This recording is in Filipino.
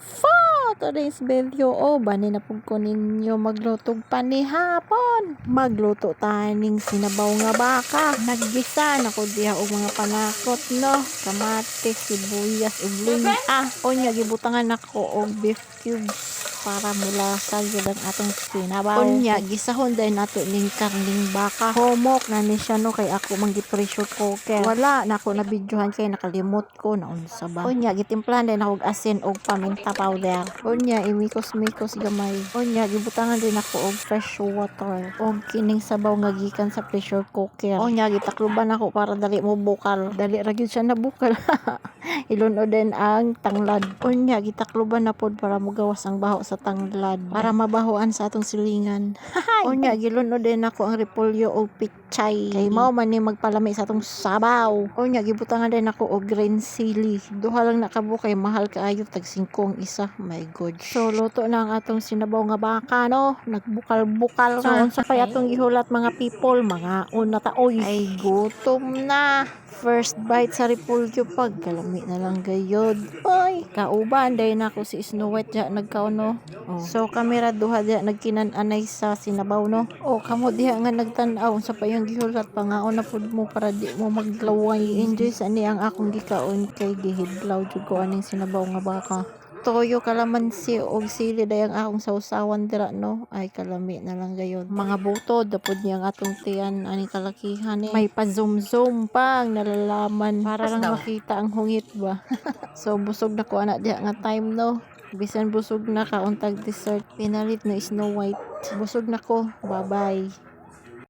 For today's video, bani na pug ko ninyo maglutog panihapon. Magluto tayo ning sinabaw nga baka. Naggisa na ko diha og mga panakot, no? Kamatis, sibuyas, ug luya. Onya gibutangan nako og beef cubes para mulasag yun ang atong sinabaw. Onya, gisahon dahil nato ning karning baka. Homok na ni siya, no? Kay ako pressure cooker. Wala na ako na videohan kay nakalimot ko na unsa ba. Onya, gitimplahan din ako og asin og paminta powder. Onya, imikos-mikos gamay. Onya, gibutangan din ako og fresh water. Og kining sabaw nga gikan sa pressure cooker. Onya, gitakluban ako para dali mo bukal. Dali ra gyud siya na bukal. Ilunod din ang tanglad. Onya, gitakluban na pod para mugawas ang baho sa tanglad. Para mabahoan sa atong silingan. Onya, gilunod din ako ang repolyo og pichay. Kay mao man ni magpalami sa atong sabaw. Onya, gibutangan din ako og green chili. Duha lang nakabukay, mahal kaayo tag 5 ang isa. My god. So luto na ang atong sinabaw nga baka, no? Nagbukal-bukal. So unsa pa atong gihulat mga people, mga una taoy. Ay gutom na. First bite sa repolyo pag kalami na lang gayod. Oy, kauban day na ako si Snow White diha nagkaon, no. So kamera duha diha nagkinan-anay sa sinabaw, no. Kamo diha nga nagtan-aw sa pa yung gihulat, pangaon na pud mo para di mo maglaway. Enjoy sa ni ang akong gikaon kay gihidlaw jud ko aning sinabaw nga baka. Toyo, kalamansi og sili day ang akong sausawan dira, no. Ay kalami na lang gayon. Mga butod dapod niya ang atong tiyan ani kalakihan ni. May pa-zoom pang nalalaman para lang makita ang hungit ba. So busog na ko ana diha nga time, no. Bisan busog na ka untag dessert pinalit na Snow White. Busog na ko. Bye-bye.